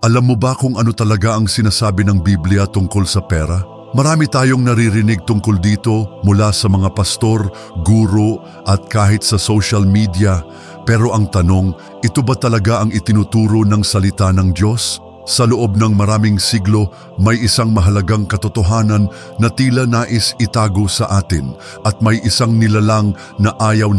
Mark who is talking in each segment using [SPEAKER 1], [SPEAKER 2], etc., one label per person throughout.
[SPEAKER 1] Alam mo ba kung ano talaga ang sinasabi ng Biblia tungkol sa pera? Marami tayong naririnig tungkol dito mula sa mga pastor, guro at kahit sa social media. Pero ang tanong, ito ba talaga ang itinuturo ng salita ng Diyos? Sa loob ng maraming siglo, may isang mahalagang katotohanan na tila nais itago sa atin at may isang nilalang na ayaw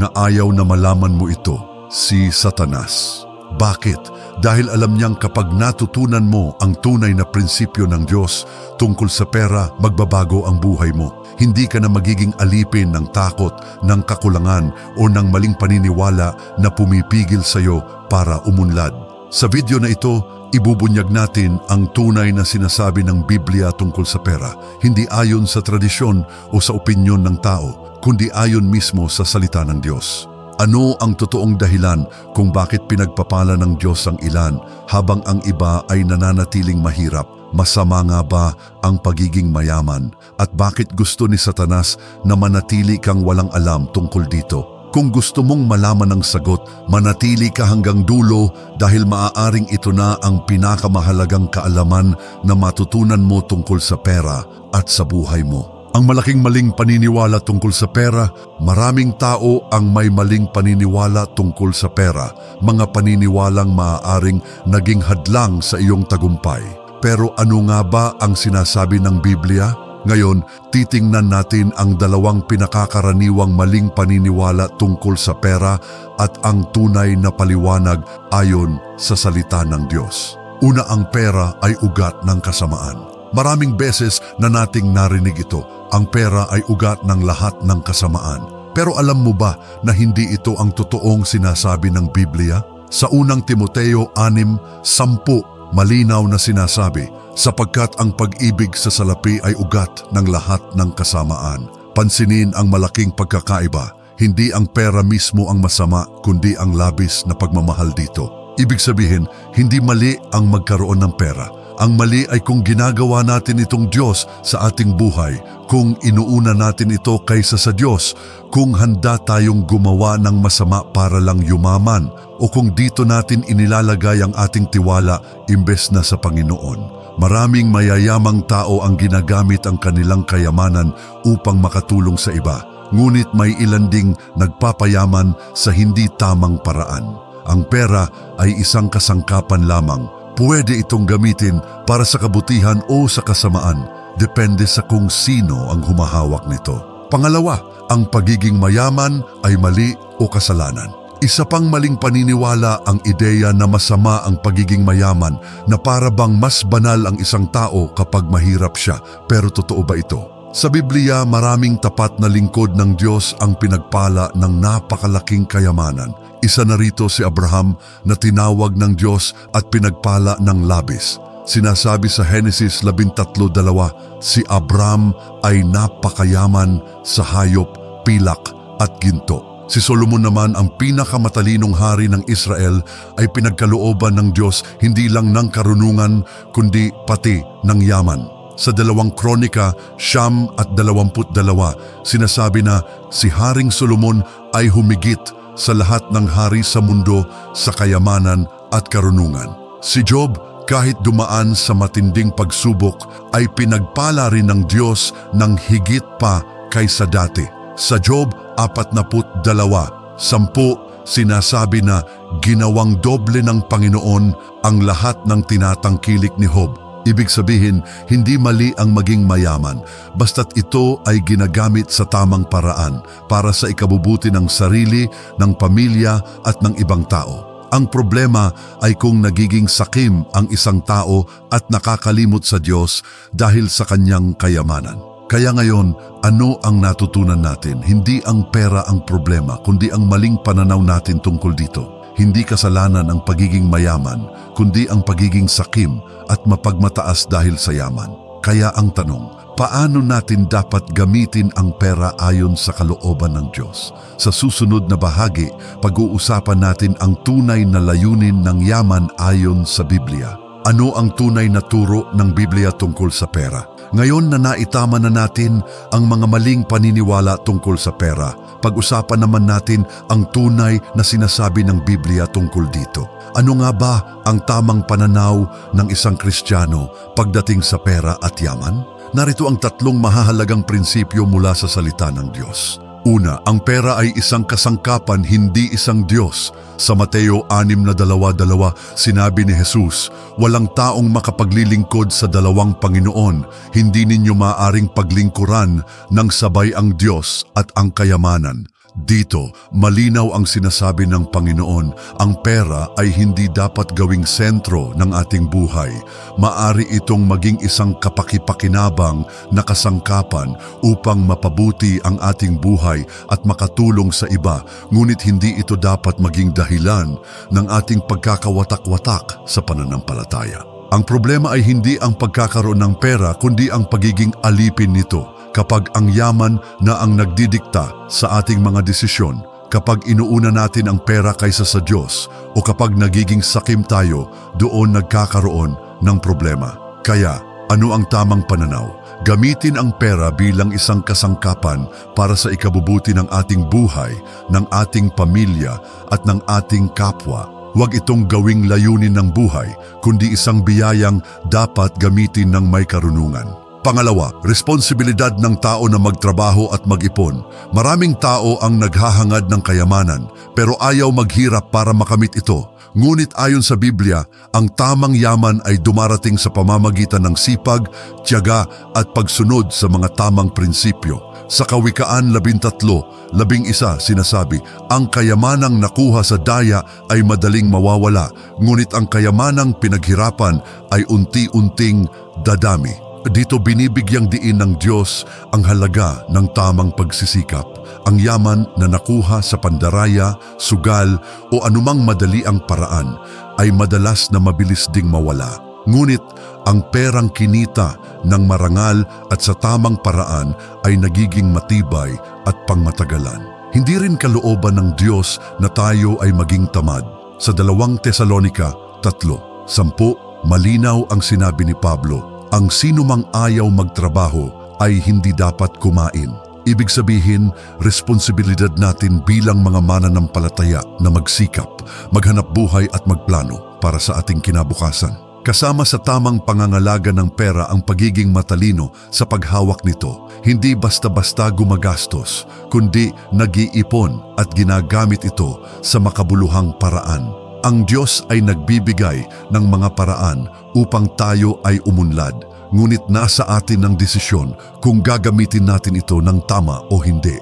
[SPEAKER 1] na malaman mo ito, si Satanas. Bakit? Dahil alam niyang kapag natutunan mo ang tunay na prinsipyo ng Diyos tungkol sa pera, magbabago ang buhay mo. Hindi ka na magiging alipin ng takot, ng kakulangan o ng maling paniniwala na pumipigil sa iyo para umunlad. Sa video na ito, ibubunyag natin ang tunay na sinasabi ng Biblia tungkol sa pera, hindi ayon sa tradisyon o sa opinyon ng tao, kundi ayon mismo sa salita ng Diyos. Ano ang totoong dahilan kung bakit pinagpapala ng Diyos ang ilan habang ang iba ay nananatiling mahirap? Masama nga ba ang pagiging mayaman? At bakit gusto ni Satanas na manatili kang walang alam tungkol dito? Kung gusto mong malaman ang sagot, manatili ka hanggang dulo dahil maaaring ito na ang pinakamahalagang kaalaman na matutunan mo tungkol sa pera at sa buhay mo. Ang malaking maling paniniwala tungkol sa pera, maraming tao ang may maling paniniwala tungkol sa pera, mga paniniwalang maaaring naging hadlang sa iyong tagumpay. Pero ano nga ba ang sinasabi ng Biblia? Ngayon, titingnan natin ang dalawang pinakakaraniwang maling paniniwala tungkol sa pera at ang tunay na paliwanag ayon sa salita ng Diyos. Una, ang pera ay ugat ng kasamaan. Maraming beses na nating narinig ito, ang pera ay ugat ng lahat ng kasamaan. Pero alam mo ba na hindi ito ang totoong sinasabi ng Biblia? Sa unang Timoteo 6:10, malinaw na sinasabi, sapagkat ang pag-ibig sa salapi ay ugat ng lahat ng kasamaan. Pansinin ang malaking pagkakaiba. Hindi ang pera mismo ang masama, kundi ang labis na pagmamahal dito. Ibig sabihin, hindi mali ang magkaroon ng pera. Ang mali ay kung ginagawa natin itong Diyos sa ating buhay, kung inuuna natin ito kaysa sa Diyos, kung handa tayong gumawa ng masama para lang yumaman, o kung dito natin inilalagay ang ating tiwala imbes na sa Panginoon. Maraming mayayamang tao ang ginagamit ang kanilang kayamanan upang makatulong sa iba, ngunit may ilan ding nagpapayaman sa hindi tamang paraan. Ang pera ay isang kasangkapan lamang. Pwede itong gamitin para sa kabutihan o sa kasamaan, depende sa kung sino ang humahawak nito. Pangalawa, ang pagiging mayaman ay mali o kasalanan. Isa pang maling paniniwala ang ideya na masama ang pagiging mayaman, na para bang mas banal ang isang tao kapag mahirap siya. Pero totoo ba ito? Sa Biblia, maraming tapat na lingkod ng Diyos ang pinagpala ng napakalaking kayamanan. Isa na rito si Abraham na tinawag ng Diyos at pinagpala ng labis. Sinasabi sa Henesis 13:2, si Abraham ay napakayaman sa hayop, pilak at ginto. Si Solomon naman, ang pinakamatalinong hari ng Israel, ay pinagkalooban ng Diyos hindi lang ng karunungan kundi pati ng yaman. Sa 2 Kronika 9:22, sinasabi na si Haring Solomon ay humigit sa lahat ng hari sa mundo sa kayamanan at karunungan. Si Job, kahit dumaan sa matinding pagsubok, ay pinagpala rin ng Diyos ng higit pa kaysa dati. Sa Job 42:10, sinasabi na ginawang doble ng Panginoon ang lahat ng tinatangkilik ni Job. Ibig sabihin, hindi mali ang maging mayaman, basta't ito ay ginagamit sa tamang paraan para sa ikabubuti ng sarili, ng pamilya at ng ibang tao. Ang problema ay kung nagiging sakim ang isang tao at nakakalimot sa Diyos dahil sa kanyang kayamanan. Kaya ngayon, ano ang natutunan natin? Hindi ang pera ang problema, kundi ang maling pananaw natin tungkol dito. Hindi kasalanan ang pagiging mayaman, kundi ang pagiging sakim at mapagmataas dahil sa yaman. Kaya ang tanong, paano natin dapat gamitin ang pera ayon sa kalooban ng Diyos? Sa susunod na bahagi, pag-uusapan natin ang tunay na layunin ng yaman ayon sa Biblia. Ano ang tunay na turo ng Biblia tungkol sa pera? Ngayon na naitama na natin ang mga maling paniniwala tungkol sa pera, pag-usapan naman natin ang tunay na sinasabi ng Biblia tungkol dito. Ano nga ba ang tamang pananaw ng isang Kristiyano pagdating sa pera at yaman? Narito ang 3 mahahalagang prinsipyo mula sa salita ng Diyos. Una, ang pera ay isang kasangkapan, hindi isang Diyos. Sa Mateo 6:22, sinabi ni Jesus, "Walang taong makapaglilingkod sa 2 Panginoon. Hindi ninyo maaring paglingkuran ng sabay ang Diyos at ang kayamanan." Dito, malinaw ang sinasabi ng Panginoon, ang pera ay hindi dapat gawing sentro ng ating buhay. Maari itong maging isang kapakipakinabang na kasangkapan upang mapabuti ang ating buhay at makatulong sa iba, ngunit hindi ito dapat maging dahilan ng ating pagkakawatak-watak sa pananampalataya. Ang problema ay hindi ang pagkakaroon ng pera, kundi ang pagiging alipin nito. Kapag ang yaman na ang nagdidikta sa ating mga desisyon, kapag inuuna natin ang pera kaysa sa Diyos, o kapag nagiging sakim tayo, doon nagkakaroon ng problema. Kaya, ano ang tamang pananaw? Gamitin ang pera bilang isang kasangkapan para sa ikabubuti ng ating buhay, ng ating pamilya at ng ating kapwa. Huwag itong gawing layunin ng buhay, kundi isang biyayang dapat gamitin ng may karunungan. Pangalawa, responsibilidad ng tao na magtrabaho at mag-ipon. Maraming tao ang naghahangad ng kayamanan, pero ayaw maghirap para makamit ito. Ngunit ayon sa Biblia, ang tamang yaman ay dumarating sa pamamagitan ng sipag, tiyaga at pagsunod sa mga tamang prinsipyo. Sa Kawikaan 13:11 sinasabi, ang kayamanang nakuha sa daya ay madaling mawawala, ngunit ang kayamanang pinaghirapan ay unti-unting dadami. Dito binibigyang diin ng Diyos ang halaga ng tamang pagsisikap. Ang yaman na nakuha sa pandaraya, sugal o anumang madali ang paraan ay madalas na mabilis ding mawala. Ngunit ang perang kinita ng marangal at sa tamang paraan ay nagiging matibay at pangmatagalan. Hindi rin kalooban ng Diyos na tayo ay maging tamad. Sa 2 Tesalonica 3:10, malinaw ang sinabi ni Pablo, ang sinumang ayaw magtrabaho ay hindi dapat kumain. Ibig sabihin, responsibilidad natin bilang mga mananampalataya na magsikap, maghanap buhay at magplano para sa ating kinabukasan. Kasama sa tamang pangangalaga ng pera ang pagiging matalino sa paghawak nito. Hindi basta-basta gumagastos, kundi nag-iipon at ginagamit ito sa makabuluhang paraan. Ang Diyos ay nagbibigay ng mga paraan upang tayo ay umunlad, ngunit nasa atin ang desisyon kung gagamitin natin ito ng tama o hindi.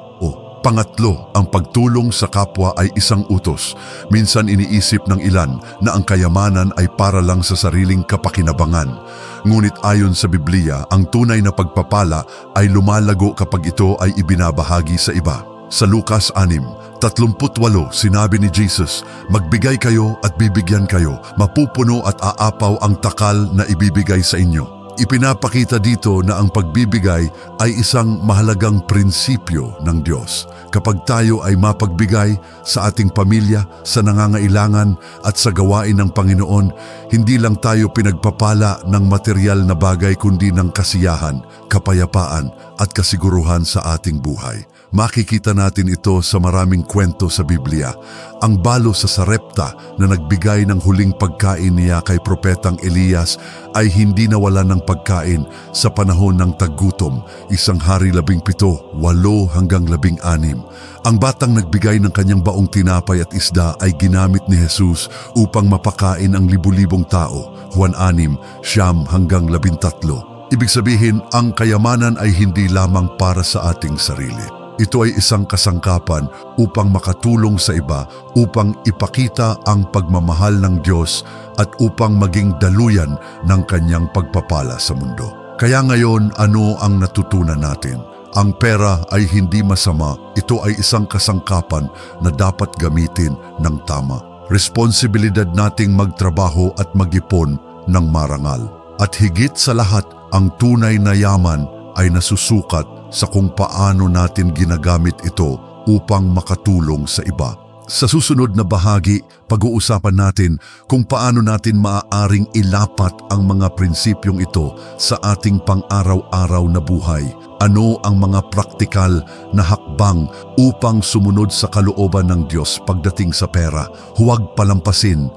[SPEAKER 1] Pangatlo, ang pagtulong sa kapwa ay isang utos. Minsan iniisip ng ilan na ang kayamanan ay para lang sa sariling kapakinabangan. Ngunit ayon sa Biblia, ang tunay na pagpapala ay lumalago kapag ito ay ibinabahagi sa iba. Sa Lucas 6:38, sinabi ni Jesus, magbigay kayo at bibigyan kayo, mapupuno at aapaw ang takal na ibibigay sa inyo. Ipinapakita dito na ang pagbibigay ay isang mahalagang prinsipyo ng Diyos. Kapag tayo ay mapagbigay sa ating pamilya, sa nangangailangan at sa gawain ng Panginoon, hindi lang tayo pinagpapala ng material na bagay kundi ng kasiyahan, kapayapaan at kasiguruhan sa ating buhay. Makikita natin ito sa maraming kwento sa Biblia. Ang balo sa Sarepta na nagbigay ng huling pagkain niya kay Propetang Elias ay hindi nawala ng pagkain sa panahon ng taggutom, 1 Hari 17, 8-16. Ang batang nagbigay ng kanyang baong tinapay at isda ay ginamit ni Jesus upang mapakain ang libu-libong tao, Juan 6:9-13. Ibig sabihin, ang kayamanan ay hindi lamang para sa ating sarili. Ito ay isang kasangkapan upang makatulong sa iba, upang ipakita ang pagmamahal ng Diyos at upang maging daluyan ng kanyang pagpapala sa mundo. Kaya ngayon, ano ang natutunan natin? Ang pera ay hindi masama. Ito ay isang kasangkapan na dapat gamitin ng tama. Responsibilidad nating magtrabaho at mag-ipon ng marangal. At higit sa lahat, ang tunay na yaman ay nasusukat sa kung paano natin ginagamit ito upang makatulong sa iba. Sa susunod na bahagi, pag-uusapan natin kung paano natin maaaring ilapat ang mga prinsipyong ito sa ating pang-araw-araw na buhay. Ano ang mga praktikal na hakbang upang sumunod sa kalooban ng Diyos pagdating sa pera? Huwag palampasin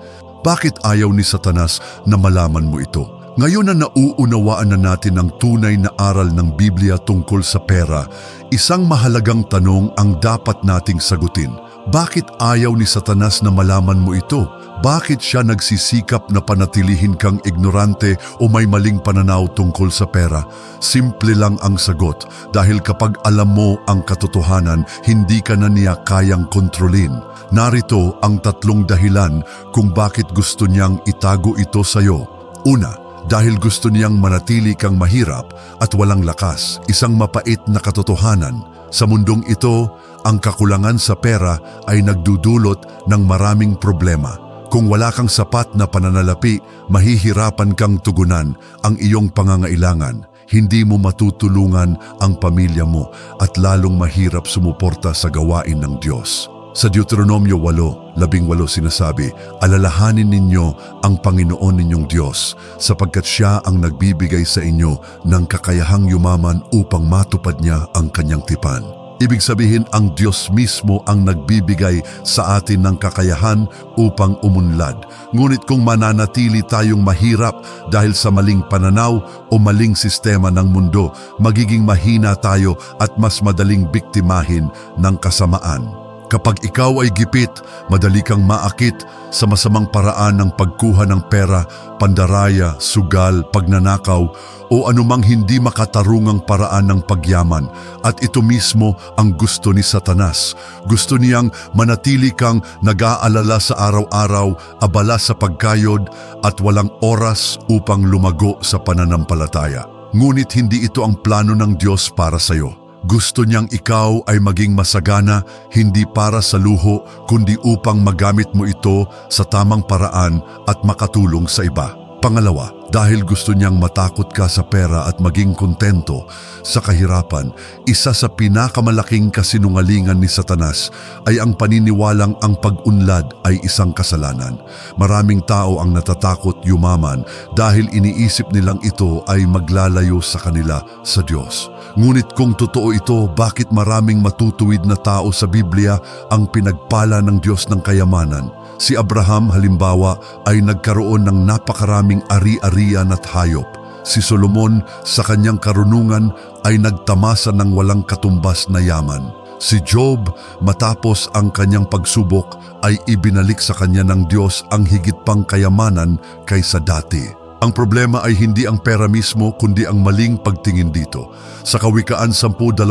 [SPEAKER 1] Bakit ayaw ni Satanas na malaman mo ito? Ngayon na nauunawaan na natin ang tunay na aral ng Biblia tungkol sa pera, isang mahalagang tanong ang dapat nating sagutin. Bakit ayaw ni Satanas na malaman mo ito? Bakit siya nagsisikap na panatilihin kang ignorante o may maling pananaw tungkol sa pera? Simple lang ang sagot, dahil kapag alam mo ang katotohanan, hindi ka na niya kayang kontrolin. Narito ang 3 dahilan kung bakit gusto niyang itago ito sa'yo. Una, dahil gusto niyang manatili kang mahirap at walang lakas, isang mapait na katotohanan. Sa mundong ito, ang kakulangan sa pera ay nagdudulot ng maraming problema. Kung wala kang sapat na pananalapi, mahihirapan kang tugunan ang iyong pangangailangan. Hindi mo matutulungan ang pamilya mo at lalong mahirap sumuporta sa gawain ng Diyos. Sa Deuteronomio 8:18 sinasabi, alalahanin ninyo ang Panginoon ninyong Diyos sapagkat Siya ang nagbibigay sa inyo ng kakayahang yumaman upang matupad niya ang kanyang tipan. Ibig sabihin, ang Diyos mismo ang nagbibigay sa atin ng kakayahan upang umunlad. Ngunit kung mananatili tayong mahirap dahil sa maling pananaw o maling sistema ng mundo, magiging mahina tayo at mas madaling biktimahin ng kasamaan. Kapag ikaw ay gipit, madali kang maakit sa masamang paraan ng pagkuha ng pera, pandaraya, sugal, pagnanakaw, o anumang hindi makatarungang paraan ng pagyaman. At ito mismo ang gusto ni Satanas. Gusto niyang manatili kang nag-aalala sa araw-araw, abala sa pagkayod, at walang oras upang lumago sa pananampalataya. Ngunit hindi ito ang plano ng Diyos para sa iyo. Gusto niyang ikaw ay maging masagana, hindi para sa luho, kundi upang magamit mo ito sa tamang paraan at makatulong sa iba. Pangalawa, dahil gusto niyang matakot ka sa pera at maging kontento sa kahirapan, isa sa pinakamalaking kasinungalingan ni Satanas ay ang paniniwalang ang pag-unlad ay isang kasalanan. Maraming tao ang natatakot yumaman dahil iniisip nilang ito ay maglalayo sa kanila sa Diyos. Ngunit kung totoo ito, bakit maraming matutuwid na tao sa Biblia ang pinagpala ng Diyos ng kayamanan? Si Abraham halimbawa ay nagkaroon ng napakaraming ari-arian at hayop. Si Solomon sa kanyang karunungan ay nagtamasa ng walang katumbas na yaman. Si Job matapos ang kanyang pagsubok ay ibinalik sa kanya ng Diyos ang higit pang kayamanan kaysa dati. Ang problema ay hindi ang pera mismo kundi ang maling pagtingin dito. Sa Kawikaan 10:22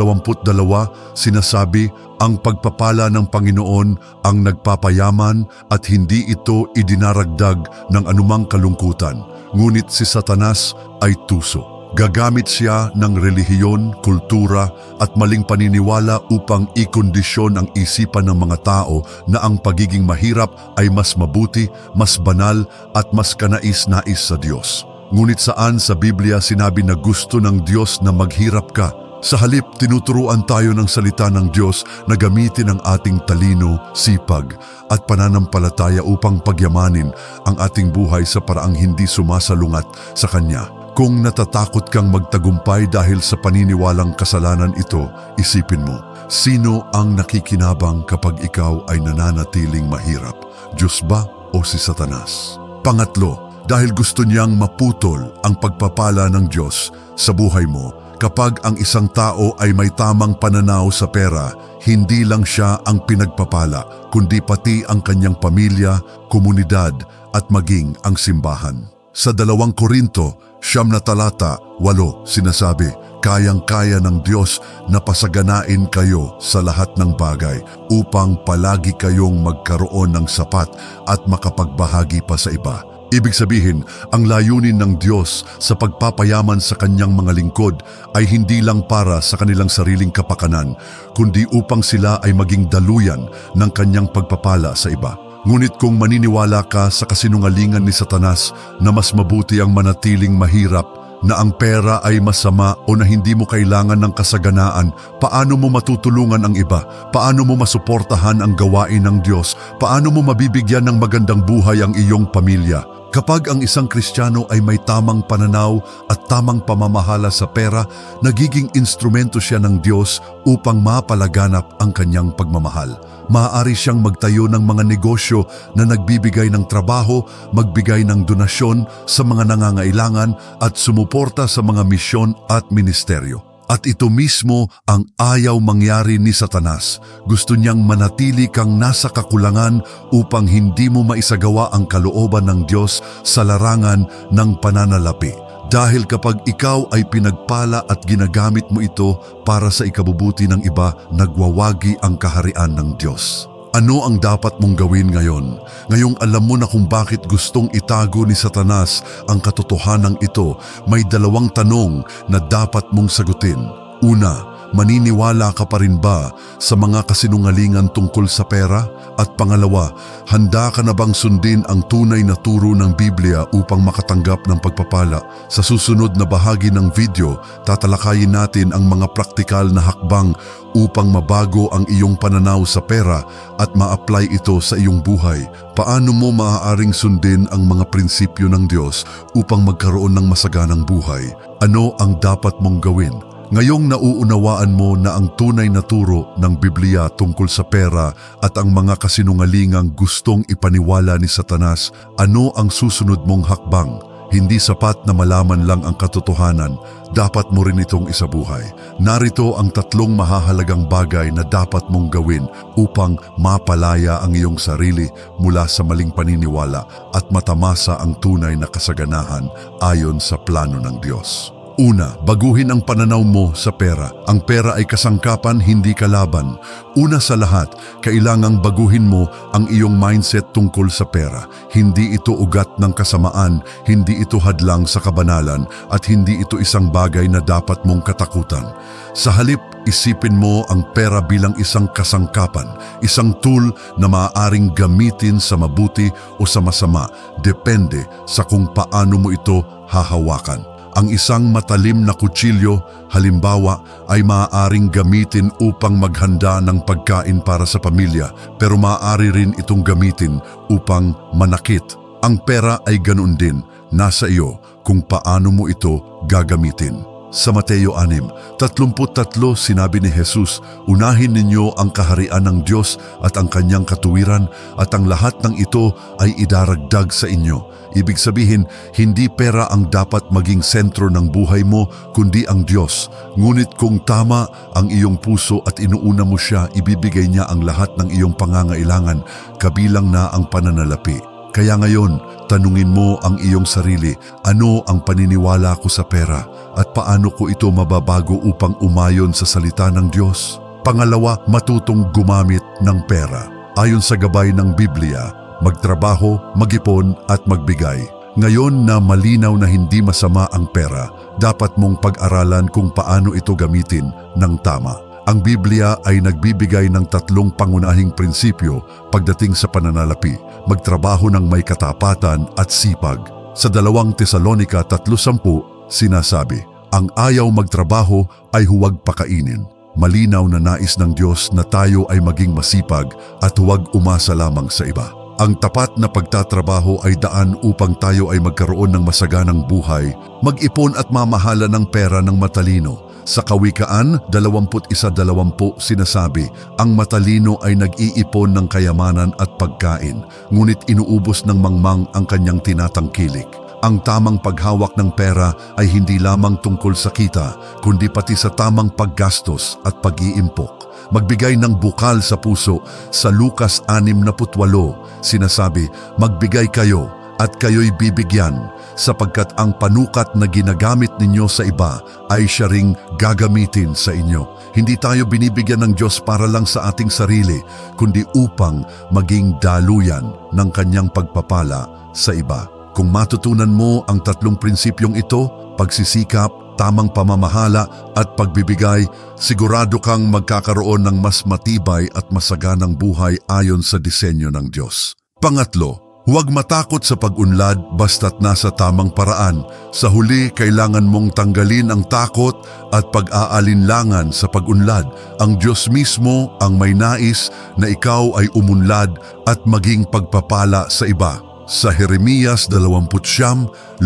[SPEAKER 1] sinasabi, ang pagpapala ng Panginoon ang nagpapayaman at hindi ito idinaragdag ng anumang kalungkutan. Ngunit si Satanas ay tuso. Gagamit siya ng relihiyon, kultura at maling paniniwala upang ikondisyon ang isipan ng mga tao na ang pagiging mahirap ay mas mabuti, mas banal at mas kanais-nais sa Diyos. Ngunit saan sa Biblia sinabi na gusto ng Diyos na maghirap ka? Sa halip, tinuturuan tayo ng salita ng Diyos na gamitin ang ating talino, sipag at pananampalataya upang pagyamanin ang ating buhay sa paraang hindi sumasalungat sa Kanya. Kung natatakot kang magtagumpay dahil sa paniniwalang kasalanan ito, isipin mo, sino ang nakikinabang kapag ikaw ay nananatiling mahirap? Diyos ba o si Satanas? Pangatlo, dahil gusto niyang maputol ang pagpapala ng Diyos sa buhay mo. Kapag ang isang tao ay may tamang pananaw sa pera, hindi lang siya ang pinagpapala, kundi pati ang kanyang pamilya, komunidad at maging ang simbahan. Sa 2 Korinto 9:8 sinasabi, kayang-kaya ng Diyos na pasaganain kayo sa lahat ng bagay upang palagi kayong magkaroon ng sapat at makapagbahagi pa sa iba. Ibig sabihin, ang layunin ng Diyos sa pagpapayaman sa kanyang mga lingkod ay hindi lang para sa kanilang sariling kapakanan, kundi upang sila ay maging daluyan ng kanyang pagpapala sa iba. Ngunit kung maniniwala ka sa kasinungalingan ni Satanas na mas mabuti ang manatiling mahirap, na ang pera ay masama o na hindi mo kailangan ng kasaganaan, paano mo matutulungan ang iba? Paano mo masuportahan ang gawain ng Diyos? Paano mo mabibigyan ng magandang buhay ang iyong pamilya? Kapag ang isang Kristiyano ay may tamang pananaw at tamang pamamahala sa pera, nagiging instrumento siya ng Diyos upang mapalaganap ang kanyang pagmamahal. Maaari siyang magtayo ng mga negosyo na nagbibigay ng trabaho, magbigay ng donasyon sa mga nangangailangan at sumuporta sa mga misyon at ministeryo. At ito mismo ang ayaw mangyari ni Satanas. Gusto niyang manatili kang nasa kakulangan upang hindi mo maisagawa ang kalooban ng Diyos sa larangan ng pananalapi. Dahil kapag ikaw ay pinagpala at ginagamit mo ito para sa ikabubuti ng iba, nagwawagi ang kaharian ng Diyos. Ano ang dapat mong gawin ngayon? Ngayong alam mo na kung bakit gustong itago ni Satanas ang katotohanan ito, may dalawang tanong na dapat mong sagutin. Una, maniniwala ka pa rin ba sa mga kasinungalingan tungkol sa pera? At pangalawa, handa ka na bang sundin ang tunay na turo ng Biblia upang makatanggap ng pagpapala? Sa susunod na bahagi ng video, tatalakayin natin ang mga praktikal na hakbang upang mabago ang iyong pananaw sa pera at ma-apply ito sa iyong buhay. Paano mo maaaring sundin ang mga prinsipyo ng Diyos upang magkaroon ng masaganang buhay? Ano ang dapat mong gawin? Ngayong nauunawaan mo na ang tunay na turo ng Biblia tungkol sa pera at ang mga kasinungalingang gustong ipaniwala ni Satanas, ano ang susunod mong hakbang? Hindi sapat na malaman lang ang katotohanan, dapat mo rin itong isabuhay. Narito ang 3 mahahalagang bagay na dapat mong gawin upang mapalaya ang iyong sarili mula sa maling paniniwala at matamasa ang tunay na kasaganahan ayon sa plano ng Diyos. Una, baguhin ang pananaw mo sa pera. Ang pera ay kasangkapan, hindi kalaban. Una sa lahat, kailangang baguhin mo ang iyong mindset tungkol sa pera. Hindi ito ugat ng kasamaan, hindi ito hadlang sa kabanalan, at hindi ito isang bagay na dapat mong katakutan. Sa halip, isipin mo ang pera bilang isang kasangkapan, isang tool na maaaring gamitin sa mabuti o sa masama, depende sa kung paano mo ito hahawakan. Ang isang matalim na kutsilyo, halimbawa, ay maaaring gamitin upang maghanda ng pagkain para sa pamilya, pero maaari rin itong gamitin upang manakit. Ang pera ay ganoon din, nasa iyo kung paano mo ito gagamitin. Sa Mateo 6:33 sinabi ni Jesus, unahin ninyo ang kaharian ng Diyos at ang kanyang katuwiran at ang lahat ng ito ay idaragdag sa inyo. Ibig sabihin, hindi pera ang dapat maging sentro ng buhay mo, kundi ang Diyos. Ngunit kung tama ang iyong puso at inuuna mo siya, ibibigay niya ang lahat ng iyong pangangailangan, kabilang na ang pananalapi. Kaya ngayon, tanungin mo ang iyong sarili, ano ang paniniwala ko sa pera at paano ko ito mababago upang umayon sa salita ng Diyos? Pangalawa, matutong gumamit ng pera. Ayon sa gabay ng Biblia, magtrabaho, mag-ipon at magbigay. Ngayon na malinaw na hindi masama ang pera, dapat mong pag-aralan kung paano ito gamitin ng tama. Ang Biblia ay nagbibigay ng 3 pangunahing prinsipyo pagdating sa pananalapi, magtrabaho ng may katapatan at sipag. Sa 2 Tesalonica 3:10 sinasabi, ang ayaw magtrabaho ay huwag pakainin. Malinaw na nais ng Diyos na tayo ay maging masipag at huwag umasa lamang sa iba. Ang tapat na pagtatrabaho ay daan upang tayo ay magkaroon ng masaganang buhay, mag-ipon at mamahala ng pera ng matalino. Sa Kawikaan 21:20 sinasabi, ang matalino ay nag-iipon ng kayamanan at pagkain, ngunit inuubos ng mangmang ang kanyang tinatangkilik. Ang tamang paghawak ng pera ay hindi lamang tungkol sa kita, kundi pati sa tamang paggastos at pag-iimpok. Magbigay ng bukal sa puso. Sa Lucas 6:8 sinasabi, magbigay kayo at kayo'y bibigyan, sapagkat ang panukat na ginagamit ninyo sa iba ay siya ring gagamitin sa inyo. Hindi tayo binibigyan ng Diyos para lang sa ating sarili, kundi upang maging daluyan ng kanyang pagpapala sa iba. Kung matutunan mo ang 3 prinsipyong ito, pagsisikap, tamang pamamahala at pagbibigay, sigurado kang magkakaroon ng mas matibay at masaganang buhay ayon sa disenyo ng Diyos. Pangatlo, huwag matakot sa pag-unlad basta't nasa tamang paraan. Sa huli, kailangan mong tanggalin ang takot at pag-aalinlangan sa pag-unlad. Ang Diyos mismo ang may nais na ikaw ay umunlad at maging pagpapala sa iba. Sa Jeremias 29:11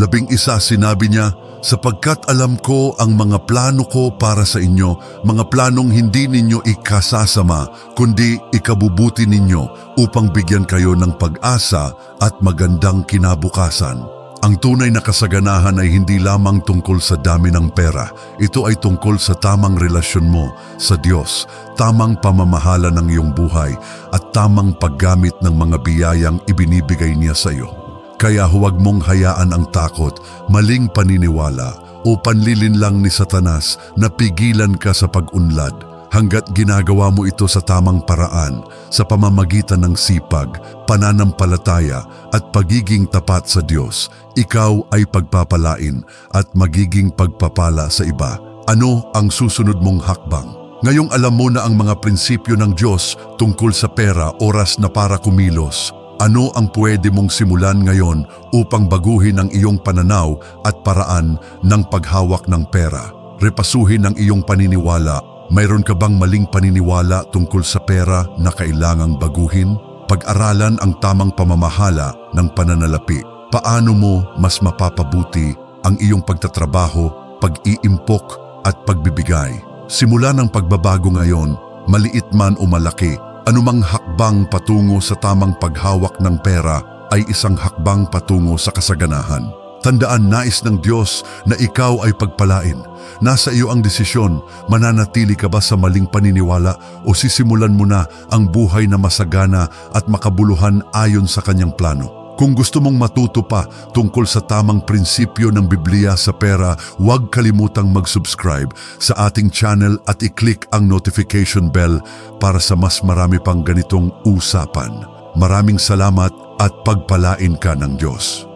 [SPEAKER 1] sinabi niya, sapagkat alam ko ang mga plano ko para sa inyo, mga planong hindi ninyo ikasasama, kundi ikabubuti ninyo upang bigyan kayo ng pag-asa at magandang kinabukasan. Ang tunay na kasaganahan ay hindi lamang tungkol sa dami ng pera. Ito ay tungkol sa tamang relasyon mo sa Diyos, tamang pamamahala ng iyong buhay at tamang paggamit ng mga biyayang ibinibigay niya sa iyo. Kaya huwag mong hayaan ang takot, maling paniniwala o panlilinlang ni Satanas na pigilan ka sa pag-unlad. Hanggat ginagawa mo ito sa tamang paraan, sa pamamagitan ng sipag, pananampalataya at pagiging tapat sa Diyos, ikaw ay pagpapalain at magiging pagpapala sa iba. Ano ang susunod mong hakbang? Ngayong alam mo na ang mga prinsipyo ng Diyos tungkol sa pera, oras na para kumilos. Ano ang pwede mong simulan ngayon upang baguhin ang iyong pananaw at paraan ng paghawak ng pera? Repasuhin ang iyong paniniwala. Mayroon ka bang maling paniniwala tungkol sa pera na kailangang baguhin? Pag-aralan ang tamang pamamahala ng pananalapi. Paano mo mas mapapabuti ang iyong pagtatrabaho, pag-iimpok at pagbibigay? Simula ng pagbabago ngayon, maliit man o malaki, anumang hakbang patungo sa tamang paghawak ng pera ay isang hakbang patungo sa kasaganahan. Tandaan, nais ng Diyos na ikaw ay pagpalain. Nasa iyo ang desisyon, mananatili ka ba sa maling paniniwala o sisimulan mo na ang buhay na masagana at makabuluhan ayon sa kanyang plano? Kung gusto mong matuto pa tungkol sa tamang prinsipyo ng Biblia sa pera, huwag kalimutang mag-subscribe sa ating channel at i-click ang notification bell para sa mas marami pang ganitong usapan. Maraming salamat at pagpalain ka ng Diyos.